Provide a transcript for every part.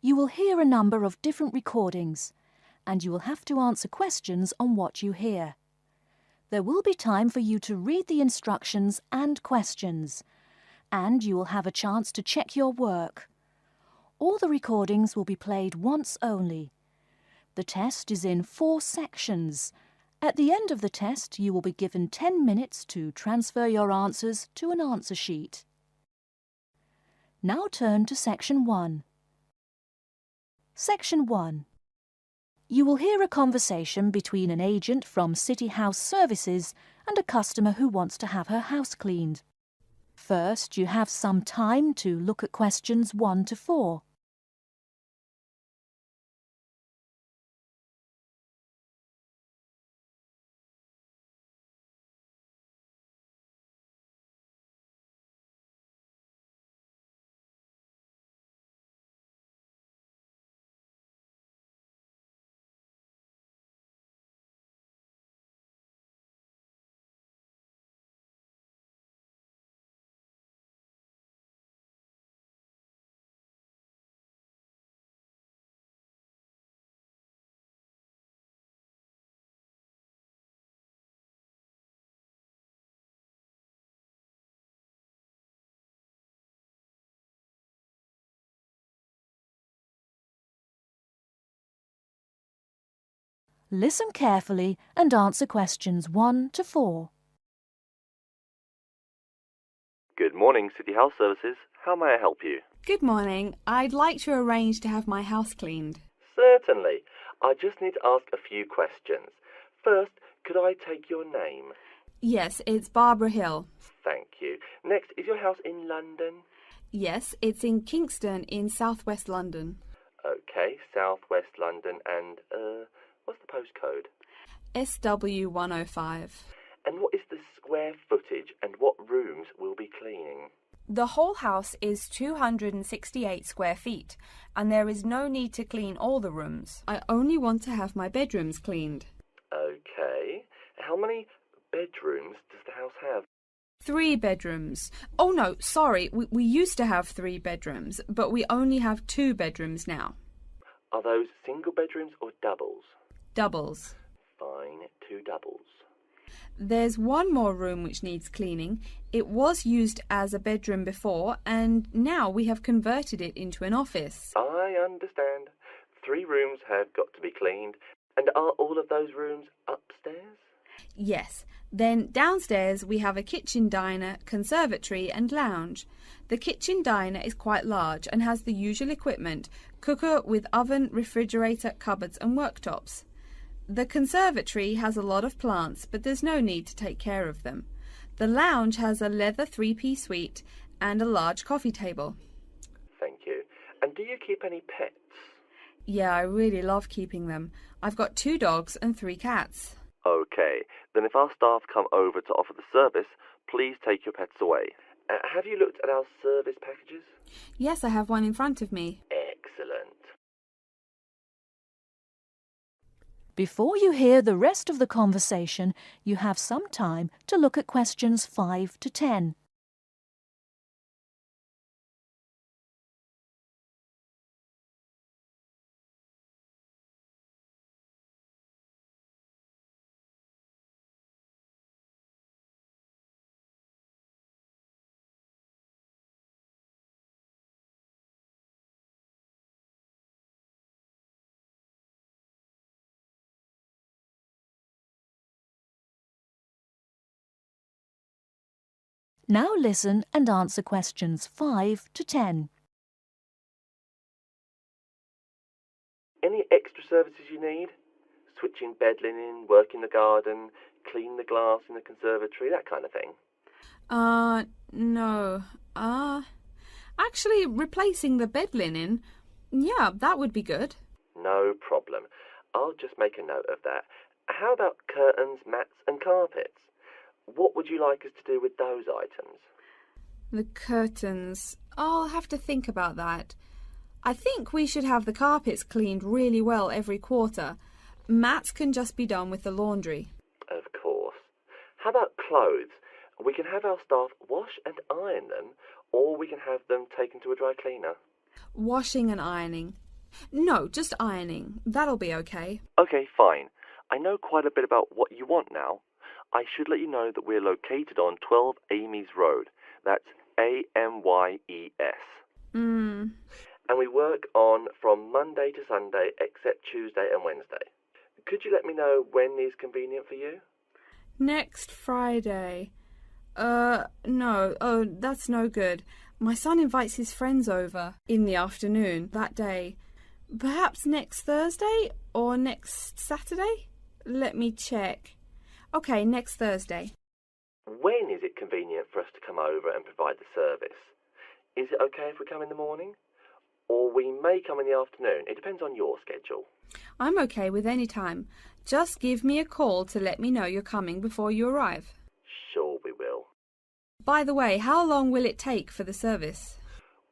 You will hear a number of different recordings, and you will have to answer questions on what you hear. There will be time for you to read the instructions and questions, and you will have a chance to check your work. All the recordings will be played once only. The test is in 4 sections. At the end of the test, you will be given 10 minutes to transfer your answers to an answer sheet. Now turn to Section 1. Section 1. You will hear a conversation between an agent from City House Services and a customer who wants to have her house cleaned. First, you have some time to look at questions 1 to 4. Listen carefully and answer questions 1 to 4. Good morning, City House Services. How may I help you? Good morning. I'd like to arrange to have my house cleaned. Certainly. I just need to ask a few questions. First, could I take your name? Yes, it's Barbara Hill. Thank you. Next, is your house in London? Yes, it's in Kingston in southwest London. Okay, southwest London, and, what's the postcode? SW105. And what is the square footage and what rooms will be cleaning? The whole house is 268 square feet, and there is no need to clean all the rooms. I only want to have my bedrooms cleaned. Okay. How many bedrooms does the house have? 3 bedrooms. Oh no, sorry, we used to have 3 bedrooms, but we only have 2 bedrooms now. Are those single bedrooms or doubles? Doubles. Fine, 2 doubles. There's one more room which needs cleaning. It was used as a bedroom before, and now we have converted it into an office. I understand. 3 rooms have got to be cleaned. And are all of those rooms upstairs? Yes. Then downstairs we have a kitchen diner, conservatory and lounge. The kitchen diner is quite large and has the usual equipment: cooker with oven, refrigerator, cupboards and worktops. The conservatory has a lot of plants, but there's no need to take care of them. The lounge has a leather 3-piece suite and a large coffee table. Thank you. And do you keep any pets? Yeah, I really love keeping them. I've got 2 dogs and 3 cats. Okay, then if our staff come over to offer the service, please take your pets away. Have you looked at our service packages? Yes, I have one in front of me. Excellent. Before you hear the rest of the conversation, you have some time to look at questions 5 to 10. Now listen and answer questions 5 to 10. Any extra services you need? Switching bed linen, work in the garden, clean the glass in the conservatory, that kind of thing? No. Actually, replacing the bed linen, yeah, that would be good. No problem. I'll just make a note of that. How about curtains, mats and carpets? What would you like us to do with those items? The curtains. I'll have to think about that. I think we should have the carpets cleaned really well every quarter. Mats can just be done with the laundry. Of course. How about clothes? We can have our staff wash and iron them, or we can have them taken to a dry cleaner. Washing and ironing. No, just ironing. That'll be okay. Okay, fine. I know quite a bit about what you want now. I should let you know that we're located on 12 Amy's Road. That's Amyes. And we work on from Monday to Sunday except Tuesday and Wednesday. Could you let me know when is convenient for you? Next Friday. No. Oh, that's no good. My son invites his friends over in the afternoon that day. Perhaps next Thursday or next Saturday? Let me check. Okay, next Thursday. When is it convenient for us to come over and provide the service? Is it okay if we come in the morning? Or we may come in the afternoon. It depends on your schedule. I'm okay with any time. Just give me a call to let me know you're coming before you arrive. Sure we will. By the way, how long will it take for the service?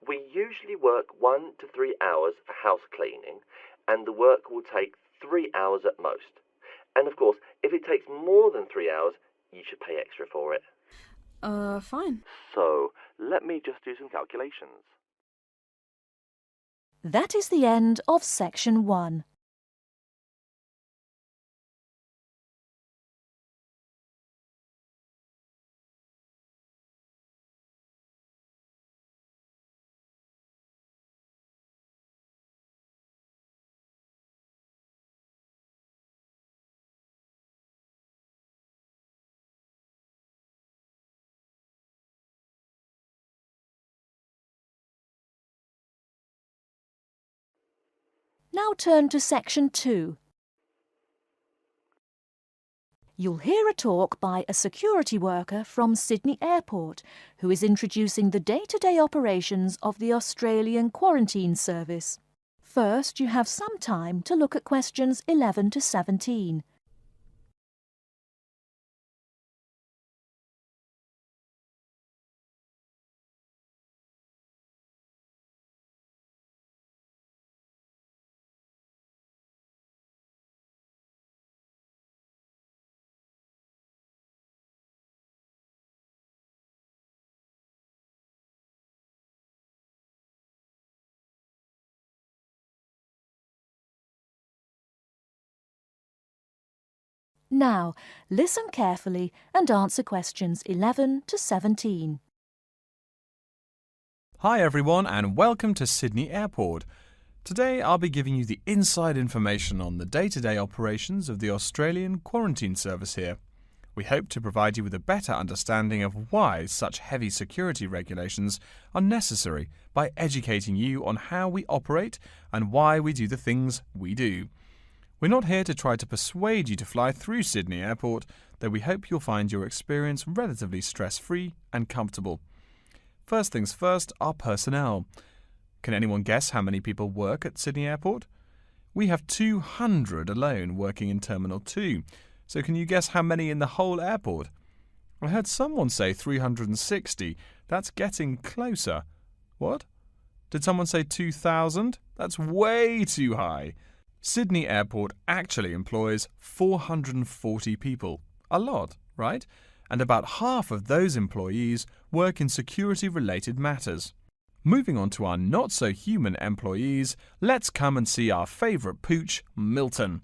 We usually work 1 to 3 hours for house cleaning, and the work will take 3 hours at most. And of course, if it takes more than 3 hours, you should pay extra for it. Fine. So, let me just do some calculations. That is the end of section 1. Now turn to section 2. You'll hear a talk by a security worker from Sydney Airport who is introducing the day-to-day operations of the Australian Quarantine Service. First, you have some time to look at questions 11 to 17. Now, listen carefully and answer questions 11 to 17. Hi everyone and welcome to Sydney Airport. Today I'll be giving you the inside information on the day-to-day operations of the Australian Quarantine Service here. We hope to provide you with a better understanding of why such heavy security regulations are necessary by educating you on how we operate and why we do the things we do. We're not here to try to persuade you to fly through Sydney Airport, though we hope you'll find your experience relatively stress-free and comfortable. First things first, our personnel. Can anyone guess how many people work at Sydney Airport? We have 200 alone working in Terminal 2. So can you guess how many in the whole airport? I heard someone say 360. That's getting closer. What? Did someone say 2,000? That's way too high. Sydney Airport actually employs 440 people. A lot, right? And about half of those employees work in security-related matters. Moving on to our not-so-human employees, let's come and see our favourite pooch, Milton.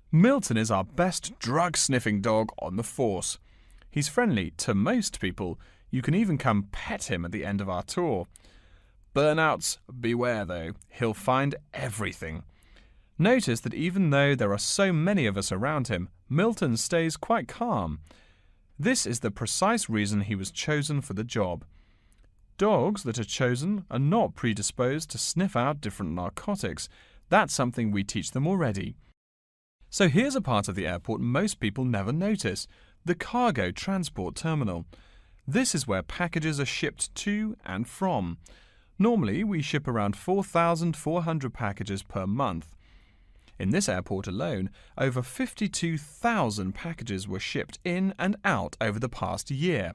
Milton is our best drug-sniffing dog on the force. He's friendly to most people. You can even come pet him at the end of our tour. Burnouts, beware though. He'll find everything. Notice that even though there are so many of us around him, Milton stays quite calm. This is the precise reason he was chosen for the job. Dogs that are chosen are not predisposed to sniff out different narcotics. That's something we teach them already. So here's a part of the airport most people never notice, the cargo transport terminal. This is where packages are shipped to and from. Normally, we ship around 4,400 packages per month. In this airport alone, over 52,000 packages were shipped in and out over the past year.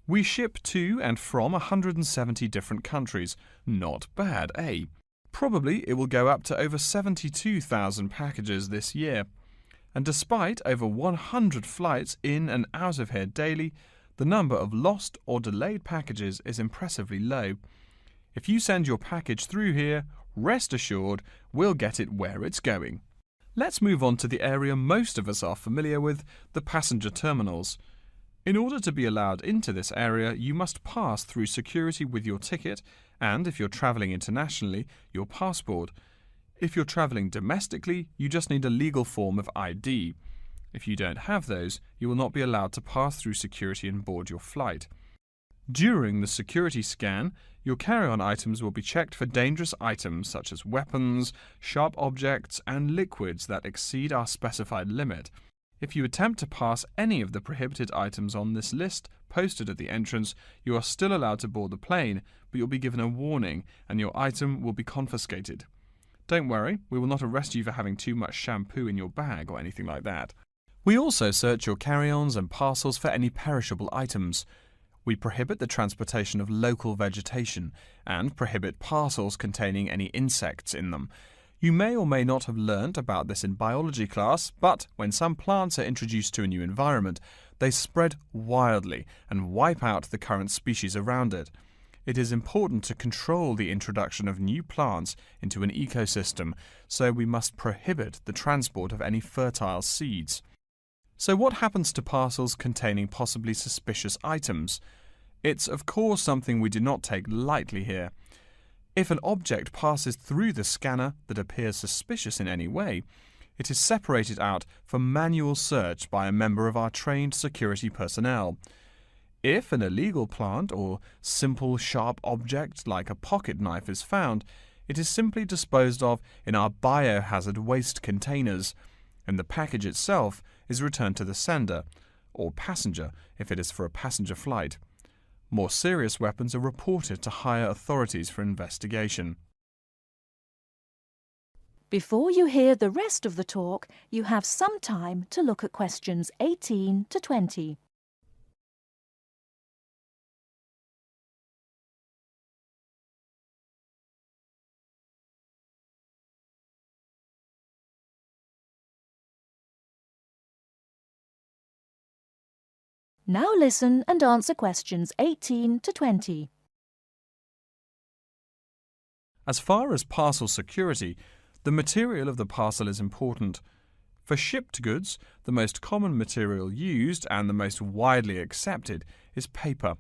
We ship to and from 170 different countries. Not bad, eh? Probably it will go up to over 72,000 packages this year. And despite over 100 flights in and out of here daily, the number of lost or delayed packages is impressively low. If you send your package through here, rest assured we'll get it where it's going. Let's move on to the area most of us are familiar with, the passenger terminals. In order to be allowed into this area, you must pass through security with your ticket and, if you're travelling internationally, your passport. If you're travelling domestically, you just need a legal form of ID. If you don't have those, you will not be allowed to pass through security and board your flight. During the security scan, your carry-on items will be checked for dangerous items such as weapons, sharp objects, and liquids that exceed our specified limit. If you attempt to pass any of the prohibited items on this list posted at the entrance, you are still allowed to board the plane, but you'll be given a warning and your item will be confiscated. Don't worry, we will not arrest you for having too much shampoo in your bag or anything like that. We also search your carry-ons and parcels for any perishable items. We prohibit the transportation of local vegetation and prohibit parcels containing any insects in them. You may or may not have learnt about this in biology class, but when some plants are introduced to a new environment, they spread wildly and wipe out the current species around it. It is important to control the introduction of new plants into an ecosystem, so we must prohibit the transport of any fertile seeds. So what happens to parcels containing possibly suspicious items? It's of course something we do not take lightly here. If an object passes through the scanner that appears suspicious in any way, it is separated out for manual search by a member of our trained security personnel. If an illegal plant or simple sharp object like a pocket knife is found, it is simply disposed of in our biohazard waste containers, and the package itself is returned to the sender, or passenger if it is for a passenger flight. More serious weapons are reported to higher authorities for investigation. Before you hear the rest of the talk, you have some time to look at questions 18 to 20. Now listen and answer questions 18 to 20. As far as parcel security, the material of the parcel is important. For shipped goods, the most common material used and the most widely accepted is paper.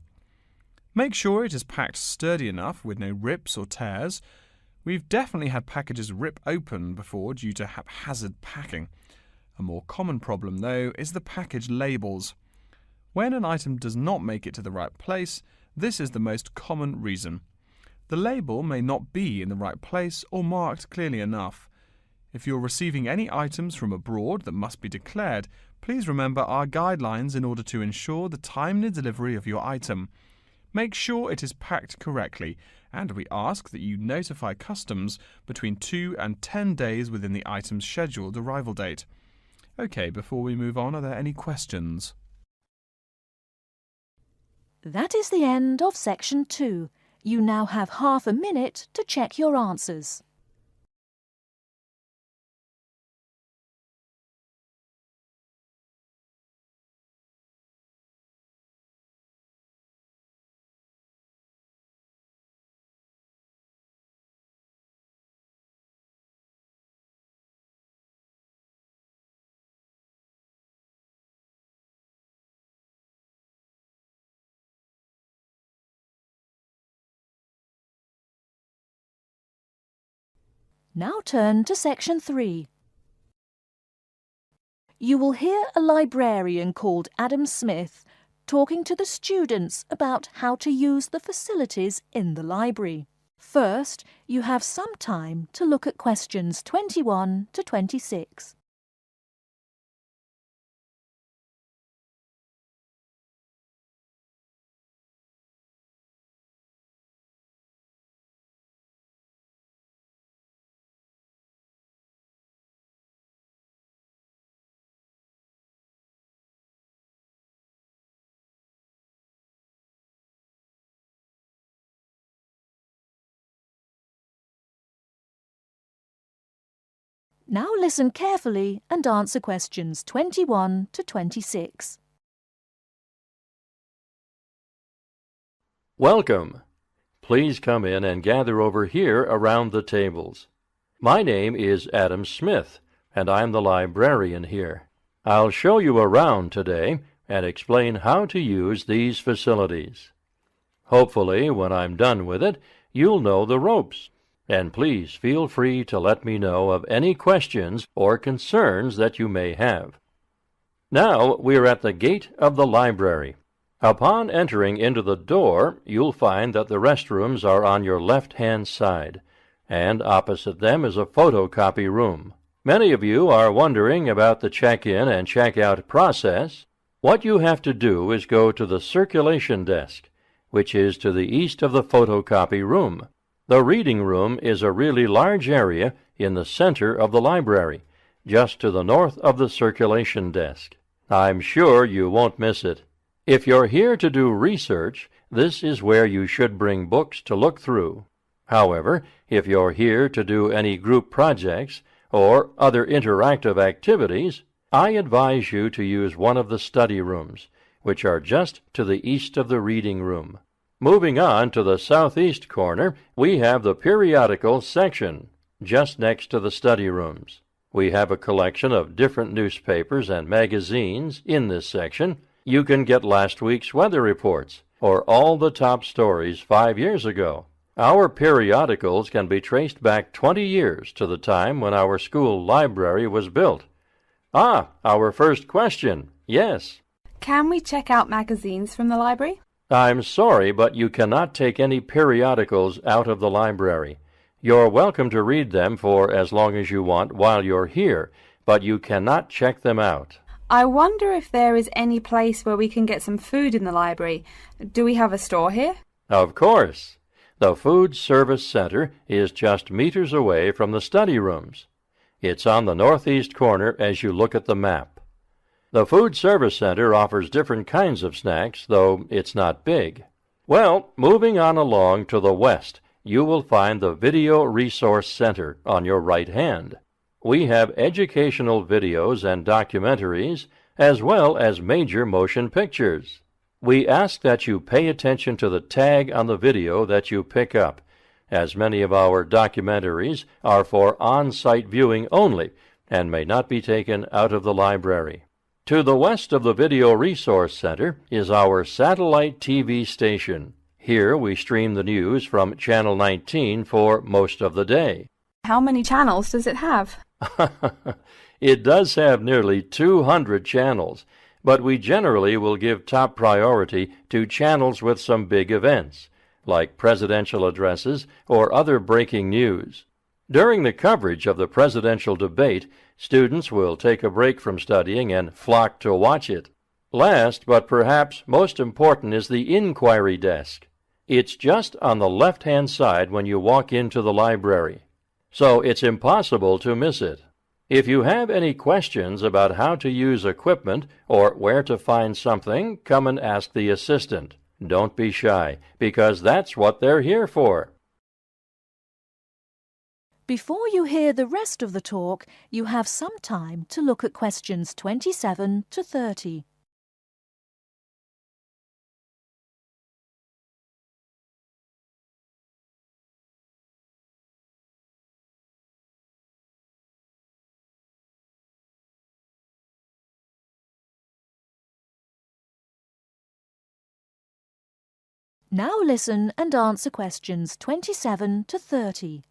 Make sure it is packed sturdy enough with no rips or tears. We've definitely had packages rip open before due to haphazard packing. A more common problem, though, is the package labels. When an item does not make it to the right place, this is the most common reason. The label may not be in the right place or marked clearly enough. If you're receiving any items from abroad that must be declared, please remember our guidelines in order to ensure the timely delivery of your item. Make sure it is packed correctly, and we ask that you notify customs between 2 and 10 days within the item's scheduled arrival date. OK, before we move on, are there any questions? That is the end of section 2. You now have half a minute to check your answers. Now turn to section 3. You will hear a librarian called Adam Smith talking to the students about how to use the facilities in the library. First, you have some time to look at questions 21 to 26. Now listen carefully and answer questions 21 to 26. Welcome. please come in and gather over here around the tables. My name is Adam Smith, and I'm the librarian here. I'll show you around today and explain how to use these facilities. Hopefully, when I'm done with it, you'll know the ropes. And please feel free to let me know of any questions or concerns that you may have. Now we're at the gate of the library. Upon entering into the door, you'll find that the restrooms are on your left-hand side, and opposite them is a photocopy room. Many of you are wondering about the check-in and check-out process. What you have to do is go to the circulation desk, which is to the east of the photocopy room. The reading room is a really large area in the center of the library, just to the north of the circulation desk. I'm sure you won't miss it. If you're here to do research, this is where you should bring books to look through. However, if you're here to do any group projects or other interactive activities, I advise you to use one of the study rooms, which are just to the east of the reading room. Moving on to the southeast corner, we have the periodical section, just next to the study rooms. We have a collection of different newspapers and magazines in this section. You can get last week's weather reports, or all the top stories 5 years ago. Our periodicals can be traced back 20 years to the time when our school library was built. Our first question. Yes. Can we check out magazines from the library? I'm sorry, but you cannot take any periodicals out of the library. You're welcome to read them for as long as you want while you're here, but you cannot check them out. I wonder if there is any place where we can get some food in the library. Do we have a store here? Of course. The Food Service Center is just meters away from the study rooms. It's on the northeast corner as you look at the map. The Food Service Center offers different kinds of snacks, though it's not big. Well, moving on along to the west, you will find the Video Resource Center on your right hand. We have educational videos and documentaries, as well as major motion pictures. We ask that you pay attention to the tag on the video that you pick up, as many of our documentaries are for on-site viewing only and may not be taken out of the library. To the west of the Video Resource Center is our satellite TV station. Here we stream the news from Channel 19 for most of the day. How many channels does it have? It does have nearly 200 channels, but we generally will give top priority to channels with some big events, like presidential addresses or other breaking news. During the coverage of the presidential debate, students will take a break from studying and flock to watch it. Last, but perhaps most important, is the inquiry desk. It's just on the left-hand side when you walk into the library, so it's impossible to miss it. If you have any questions about how to use equipment or where to find something, come and ask the assistant. Don't be shy, because that's what they're here for. Before you hear the rest of the talk, you have some time to look at questions 27 to 30. Now listen and answer questions 27 to 30.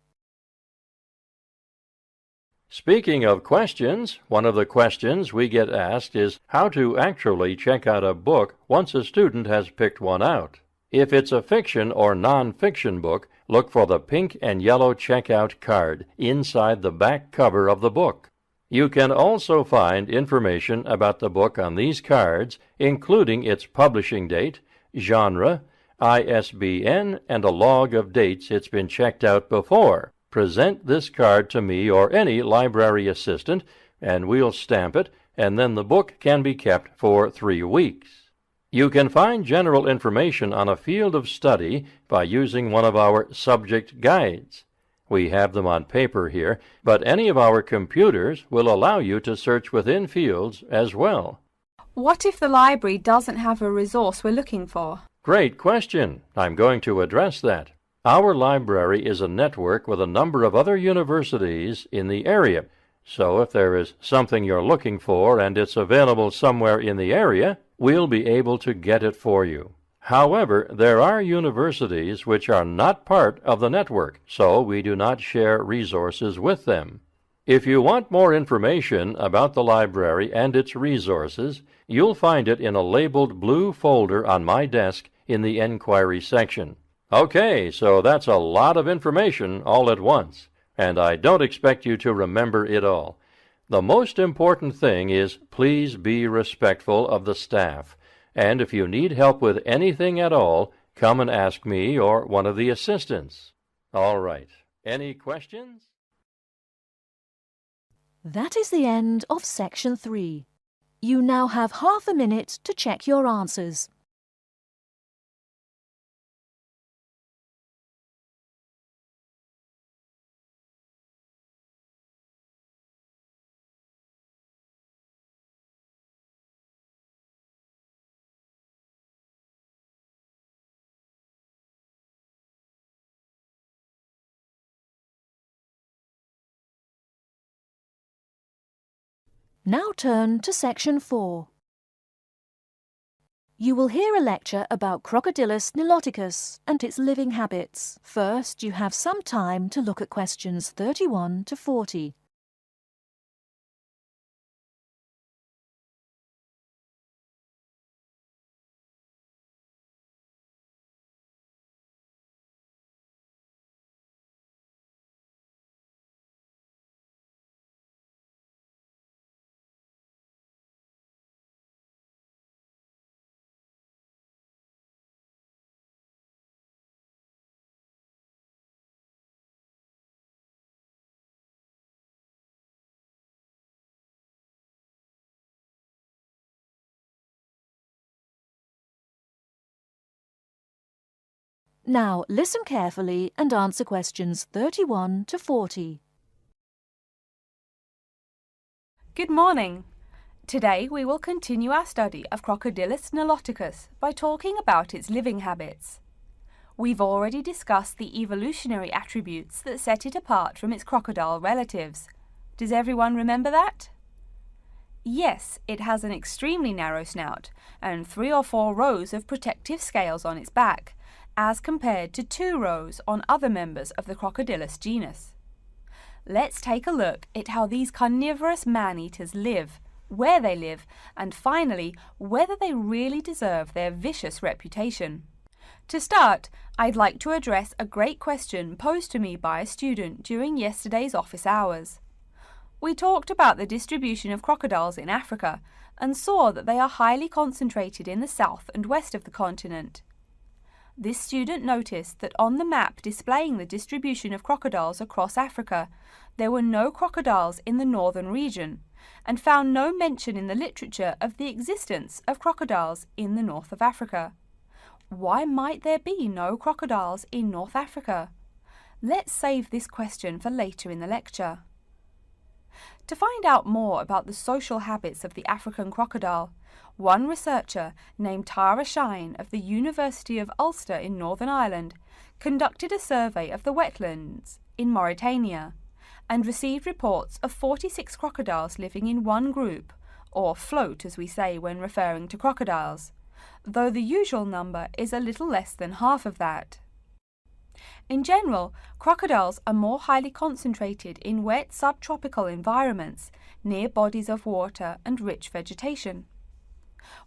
Speaking of questions, one of the questions we get asked is how to actually check out a book once a student has picked one out. If it's a fiction or non-fiction book, look for the pink and yellow checkout card inside the back cover of the book. You can also find information about the book on these cards, including its publishing date, genre, ISBN, and a log of dates it's been checked out before. Present this card to me or any library assistant, and we'll stamp it, and then the book can be kept for 3 weeks. You can find general information on a field of study by using one of our subject guides. We have them on paper here, but any of our computers will allow you to search within fields as well. What if the library doesn't have a resource we're looking for? Great question. I'm going to address that. Our library is a network with a number of other universities in the area, so if there is something you're looking for and it's available somewhere in the area, we'll be able to get it for you. However, there are universities which are not part of the network, so we do not share resources with them. If you want more information about the library and its resources, you'll find it in a labeled blue folder on my desk in the Enquiry section. Okay, so that's a lot of information all at once, and I don't expect you to remember it all. The most important thing is please be respectful of the staff, and if you need help with anything at all, come and ask me or one of the assistants. All right, any questions? That is the end of Section 3. You now have half a minute to check your answers. Now turn to Section 4. You will hear a lecture about Crocodylus niloticus and its living habits. First, you have some time to look at questions 31 to 40. Now listen carefully and answer questions 31 to 40. Good morning. Today we will continue our study of Crocodylus niloticus by talking about its living habits. We've already discussed the evolutionary attributes that set it apart from its crocodile relatives. Does everyone remember that? Yes, it has an extremely narrow snout and 3 or 4 rows of protective scales on its back, as compared to 2 rows on other members of the Crocodylus genus. Let's take a look at how these carnivorous man-eaters live, where they live, and finally, whether they really deserve their vicious reputation. To start, I'd like to address a great question posed to me by a student during yesterday's office hours. We talked about the distribution of crocodiles in Africa and saw that they are highly concentrated in the south and west of the continent. This student noticed that on the map displaying the distribution of crocodiles across Africa, there were no crocodiles in the northern region, and found no mention in the literature of the existence of crocodiles in the north of Africa. Why might there be no crocodiles in North Africa? Let's save this question for later in the lecture. To find out more about the social habits of the African crocodile, one researcher named Tara Shine of the University of Ulster in Northern Ireland conducted a survey of the wetlands in Mauritania and received reports of 46 crocodiles living in one group, or float as we say when referring to crocodiles, though the usual number is a little less than half of that. In general, crocodiles are more highly concentrated in wet subtropical environments near bodies of water and rich vegetation.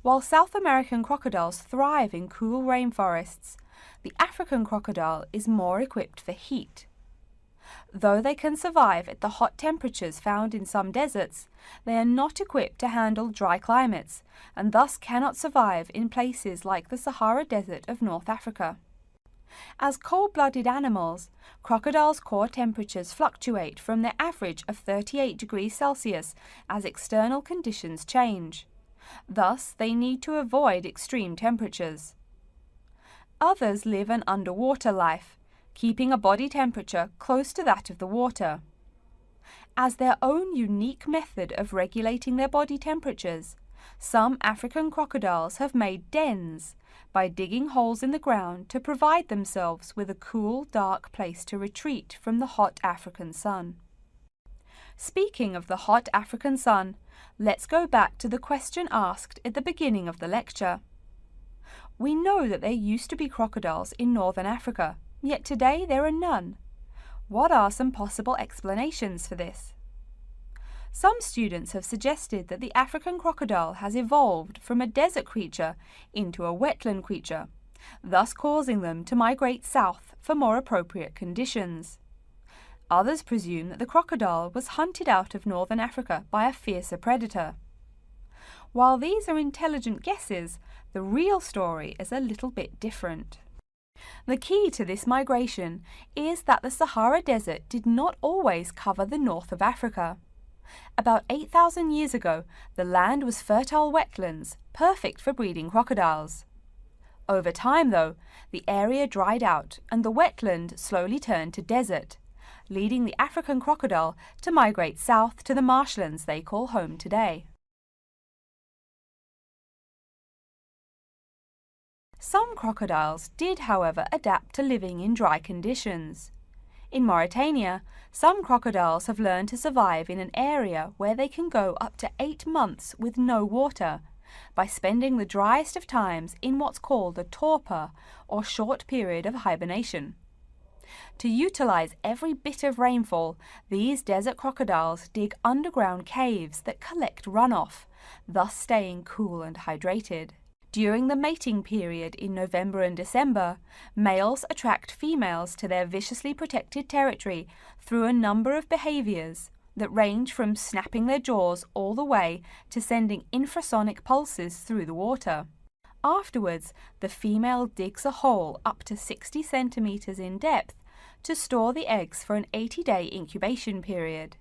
While South American crocodiles thrive in cool rainforests, the African crocodile is more equipped for heat. Though they can survive at the hot temperatures found in some deserts, they are not equipped to handle dry climates and thus cannot survive in places like the Sahara Desert of North Africa. As cold-blooded animals, crocodiles' core temperatures fluctuate from their average of 38 degrees Celsius as external conditions change. Thus, they need to avoid extreme temperatures. Others live an underwater life, keeping a body temperature close to that of the water. As their own unique method of regulating their body temperatures, Some African crocodiles have made dens by digging holes in the ground to provide themselves with a cool, dark place to retreat from the hot African sun. Speaking of the hot African sun, let's go back to the question asked at the beginning of the lecture. We know that there used to be crocodiles in northern Africa, yet today there are none. What are some possible explanations for this? Some students have suggested that the African crocodile has evolved from a desert creature into a wetland creature, thus causing them to migrate south for more appropriate conditions. Others presume that the crocodile was hunted out of northern Africa by a fiercer predator. While these are intelligent guesses, the real story is a little bit different. The key to this migration is that the Sahara Desert did not always cover the north of Africa. About 8,000 years ago, the land was fertile wetlands, perfect for breeding crocodiles. Over time, though, the area dried out and the wetland slowly turned to desert, leading the African crocodile to migrate south to the marshlands they call home today. Some crocodiles did, however, adapt to living in dry conditions. In Mauritania, some crocodiles have learned to survive in an area where they can go up to 8 months with no water, by spending the driest of times in what's called a torpor, or short period of hibernation. To utilize every bit of rainfall, these desert crocodiles dig underground caves that collect runoff, thus staying cool and hydrated. During the mating period in November and December, males attract females to their viciously protected territory through a number of behaviors that range from snapping their jaws all the way to sending infrasonic pulses through the water. Afterwards, the female digs a hole up to 60 centimeters in depth to store the eggs for an 80-day incubation period.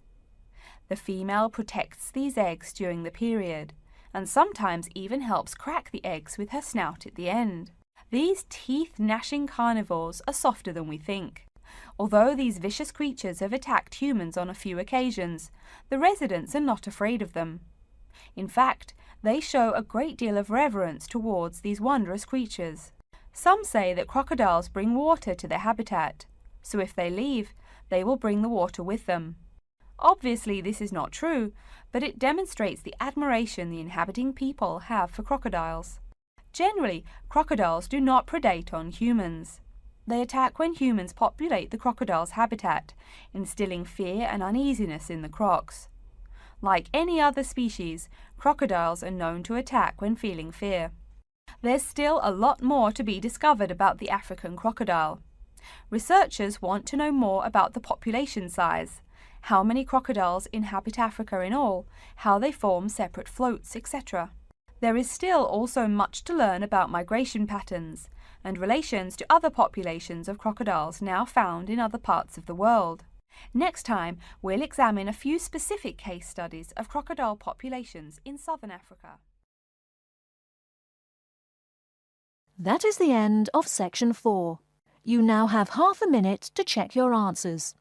The female protects these eggs during the period, and sometimes even helps crack the eggs with her snout at the end. These teeth-gnashing carnivores are softer than we think. Although these vicious creatures have attacked humans on a few occasions, the residents are not afraid of them. In fact, they show a great deal of reverence towards these wondrous creatures. Some say that crocodiles bring water to their habitat, so if they leave, they will bring the water with them. Obviously, this is not true, but it demonstrates the admiration the inhabiting people have for crocodiles. Generally, crocodiles do not predate on humans. They attack when humans populate the crocodile's habitat, instilling fear and uneasiness in the crocs. Like any other species, crocodiles are known to attack when feeling fear. There's still a lot more to be discovered about the African crocodile. Researchers want to know more about the population size, how many crocodiles inhabit Africa in all, how they form separate floats, etc. There is still also much to learn about migration patterns and relations to other populations of crocodiles now found in other parts of the world. Next time, we'll examine a few specific case studies of crocodile populations in southern Africa. That is the end of section 4. You now have half a minute to check your answers.